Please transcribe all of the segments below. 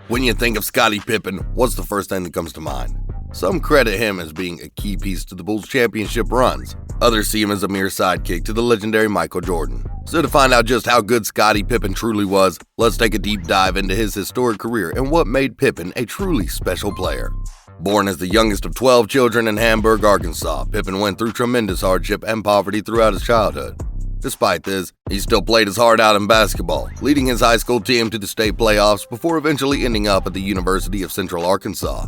When you think of Scottie Pippen, what's the first thing that comes to mind? Some credit him as being a key piece to the Bulls' championship runs. Others see him as a mere sidekick to the legendary Michael Jordan. So to find out just how good Scottie Pippen truly was, let's take a deep dive into his historic career and what made Pippen a truly special player. Born as the youngest of 12 children in Hamburg, Arkansas, Pippen went through tremendous hardship and poverty throughout his childhood. Despite this, he still played his heart out in basketball, leading his high school team to the state playoffs before eventually ending up at the University of Central Arkansas.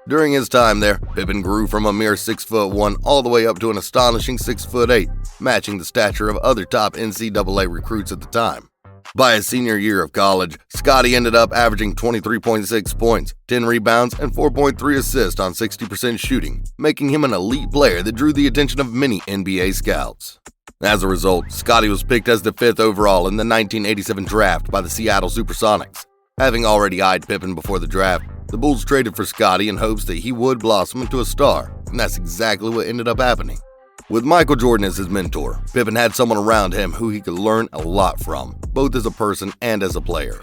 During his time there, Pippen grew from a mere 6'1" all the way up to an astonishing 6'8", matching the stature of other top NCAA recruits at the time. By his senior year of college, Scottie ended up averaging 23.6 points, 10 rebounds, and 4.3 assists on 60% shooting, making him an elite player that drew the attention of many NBA scouts. As a result, Scottie was picked as the 5th overall in the 1987 draft by the Seattle Supersonics. Having already eyed Pippen before the draft, the Bulls traded for Scottie in hopes that he would blossom into a star, and that's exactly what ended up happening. With Michael Jordan as his mentor, Pippen had someone around him who he could learn a lot from, both as a person and as a player.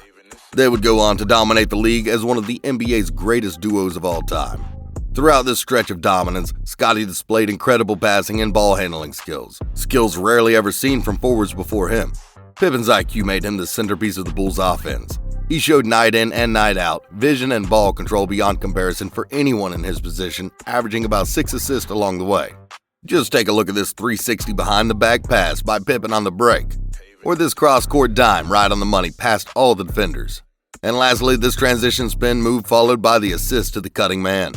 They would go on to dominate the league as one of the NBA's greatest duos of all time. Throughout this stretch of dominance, Scottie displayed incredible passing and ball handling skills rarely ever seen from forwards before him. Pippen's IQ made him the centerpiece of the Bulls' offense. He showed night in and night out, vision and ball control beyond comparison for anyone in his position, averaging about 6 assists along the way. Just take a look at this 360 behind the back pass by Pippen on the break, or this cross-court dime right on the money past all the defenders. And lastly, this transition spin move followed by the assist to the cutting man.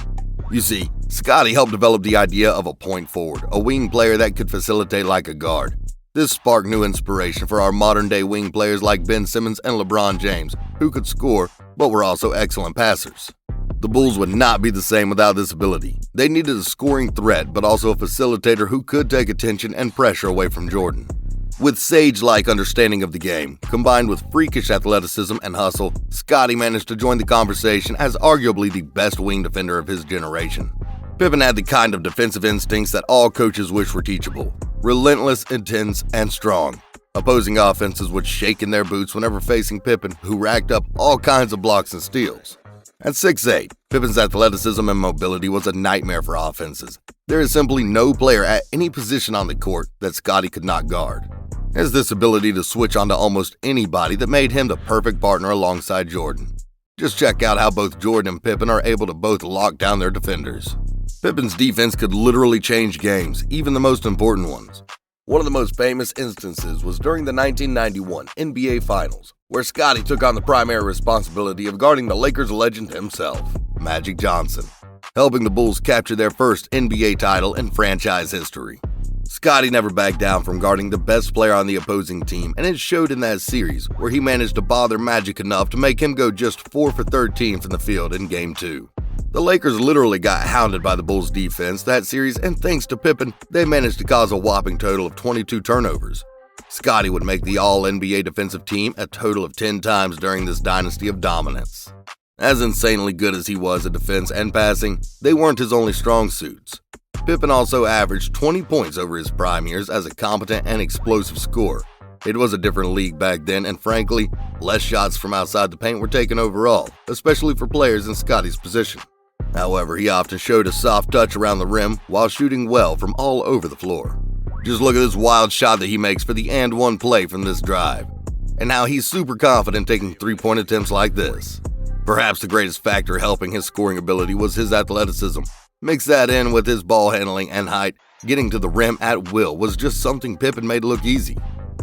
You see, Scottie helped develop the idea of a point forward, a wing player that could facilitate like a guard. This sparked new inspiration for our modern-day wing players like Ben Simmons and LeBron James, who could score, but were also excellent passers. The Bulls would not be the same without this ability. They needed a scoring threat, but also a facilitator who could take attention and pressure away from Jordan. With sage-like understanding of the game, combined with freakish athleticism and hustle, Scottie managed to join the conversation as arguably the best wing defender of his generation. Pippen had the kind of defensive instincts that all coaches wish were teachable. Relentless, intense, and strong. Opposing offenses would shake in their boots whenever facing Pippen, who racked up all kinds of blocks and steals. At 6'8", Pippen's athleticism and mobility was a nightmare for offenses. There is simply no player at any position on the court that Scottie could not guard. He has this ability to switch onto almost anybody that made him the perfect partner alongside Jordan. Just check out how both Jordan and Pippen are able to both lock down their defenders. Pippen's defense could literally change games, even the most important ones. One of the most famous instances was during the 1991 NBA Finals, where Scottie took on the primary responsibility of guarding the Lakers legend himself, Magic Johnson, helping the Bulls capture their first NBA title in franchise history. Scottie never backed down from guarding the best player on the opposing team, and it showed in that series, where he managed to bother Magic enough to make him go just 4 for 13 from the field in Game 2. The Lakers literally got hounded by the Bulls' defense that series, and thanks to Pippen, they managed to cause a whopping total of 22 turnovers. Scottie would make the All-NBA defensive team a total of 10 times during this dynasty of dominance. As insanely good as he was at defense and passing, they weren't his only strong suits. Pippen also averaged 20 points over his prime years as a competent and explosive scorer. It was a different league back then, and frankly, less shots from outside the paint were taken overall, especially for players in Scottie's position. However, he often showed a soft touch around the rim while shooting well from all over the floor. Just look at this wild shot that he makes for the and one play from this drive, and how he's super confident taking three-point attempts like this. Perhaps the greatest factor helping his scoring ability was his athleticism. Mix that in with his ball handling and height, getting to the rim at will was just something Pippen made look easy.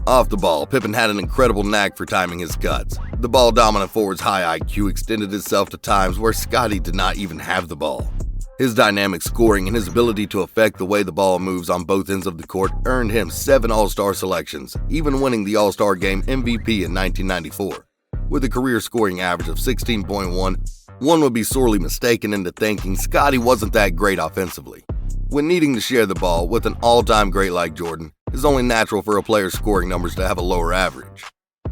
Off the ball, Pippen had an incredible knack for timing his cuts. The ball-dominant forward's high IQ extended itself to times where Scottie did not even have the ball. His dynamic scoring and his ability to affect the way the ball moves on both ends of the court earned him 7 All-Star selections, even winning the All-Star Game MVP in 1994. With a career scoring average of 16.1, one would be sorely mistaken into thinking Scottie wasn't that great offensively. When needing to share the ball with an all-time great like Jordan, it's only natural for a player's scoring numbers to have a lower average.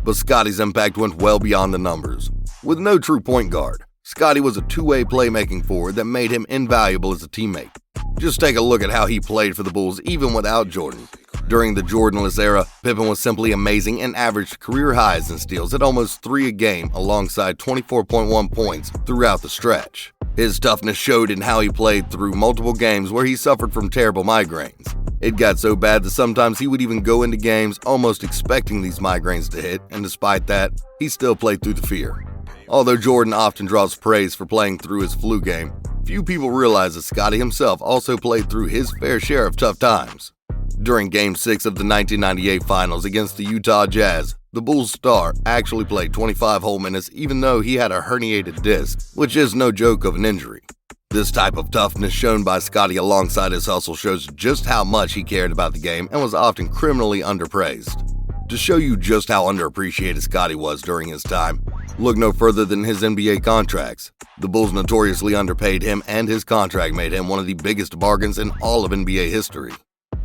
But Scottie's impact went well beyond the numbers. With no true point guard, Scottie was a two-way playmaking forward that made him invaluable as a teammate. Just take a look at how he played for the Bulls even without Jordan. During the Jordanless era, Pippen was simply amazing and averaged career highs in steals at almost 3 a game alongside 24.1 points throughout the stretch. His toughness showed in how he played through multiple games where he suffered from terrible migraines. It got so bad that sometimes he would even go into games almost expecting these migraines to hit, and despite that, he still played through the fear. Although Jordan often draws praise for playing through his flu game, few people realize that Scottie himself also played through his fair share of tough times. During Game 6 of the 1998 Finals against the Utah Jazz, the Bulls star actually played 25 whole minutes even though he had a herniated disc, which is no joke of an injury. This type of toughness shown by Scottie alongside his hustle shows just how much he cared about the game and was often criminally underpraised. To show you just how underappreciated Scottie was during his time, look no further than his NBA contracts. The Bulls notoriously underpaid him, and his contract made him one of the biggest bargains in all of NBA history.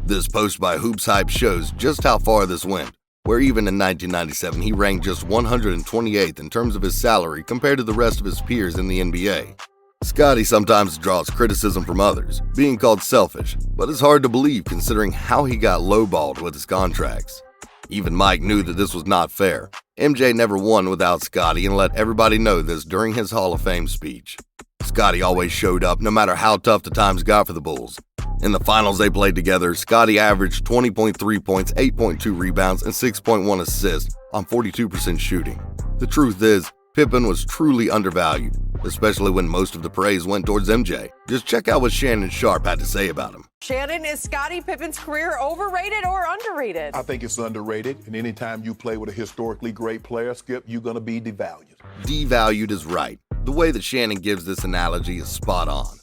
This post by Hoops Hype shows just how far this went, where even in 1997 he ranked just 128th in terms of his salary compared to the rest of his peers in the NBA. Scottie sometimes draws criticism from others, being called selfish, but it's hard to believe considering how he got lowballed with his contracts. Even Mike knew that this was not fair. MJ never won without Scottie and let everybody know this during his Hall of Fame speech. Scottie always showed up no matter how tough the times got for the Bulls. In the finals they played together, Scottie averaged 20.3 points, 8.2 rebounds, and 6.1 assists on 42% shooting. The truth is, Pippen was truly undervalued, especially when most of the praise went towards MJ. Just check out what Shannon Sharp had to say about him. Shannon, is Scottie Pippen's career overrated or underrated? I think it's underrated, and anytime you play with a historically great player, Skip, you're going to be devalued. Devalued is right. The way that Shannon gives this analogy is spot on.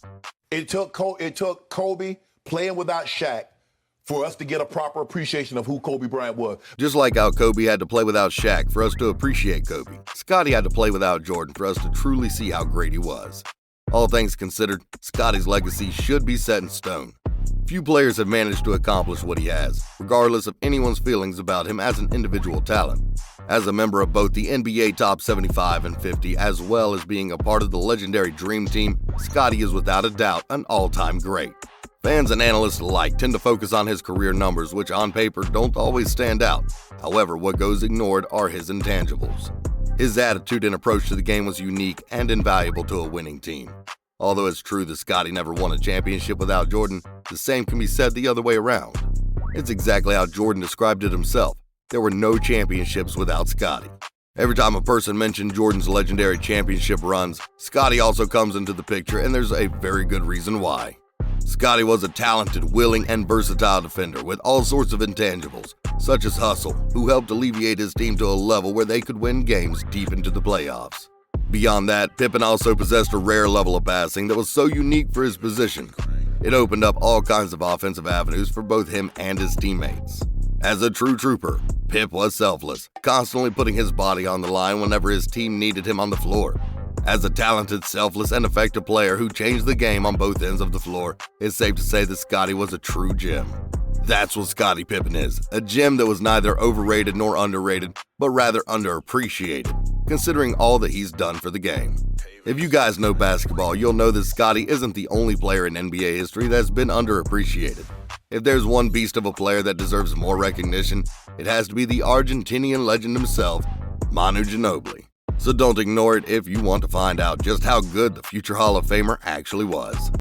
It took Kobe playing without Shaq for us to get a proper appreciation of who Kobe Bryant was. Just like how Kobe had to play without Shaq for us to appreciate Kobe, Scottie had to play without Jordan for us to truly see how great he was. All things considered, Scottie's legacy should be set in stone. Few players have managed to accomplish what he has, regardless of anyone's feelings about him as an individual talent. As a member of both the NBA Top 75 and 50, as well as being a part of the legendary Dream Team, Scottie is without a doubt an all-time great. Fans and analysts alike tend to focus on his career numbers, which on paper don't always stand out. However, what goes ignored are his intangibles. His attitude and approach to the game was unique and invaluable to a winning team. Although it's true that Scottie never won a championship without Jordan, the same can be said the other way around. It's exactly how Jordan described it himself. There were no championships without Scottie. Every time a person mentioned Jordan's legendary championship runs, Scottie also comes into the picture, and there's a very good reason why. Scottie was a talented, willing, and versatile defender with all sorts of intangibles, such as hustle, who helped alleviate his team to a level where they could win games deep into the playoffs. Beyond that, Pippen also possessed a rare level of passing that was so unique for his position. It opened up all kinds of offensive avenues for both him and his teammates. As a true trooper, Pip was selfless, constantly putting his body on the line whenever his team needed him on the floor. As a talented, selfless, and effective player who changed the game on both ends of the floor, it's safe to say that Scottie was a true gem. That's what Scottie Pippen is, a gem that was neither overrated nor underrated, but rather underappreciated, considering all that he's done for the game. If you guys know basketball, you'll know that Scottie isn't the only player in NBA history that's been underappreciated. If there's one beast of a player that deserves more recognition, it has to be the Argentinian legend himself, Manu Ginobili. So don't ignore it if you want to find out just how good the future Hall of Famer actually was.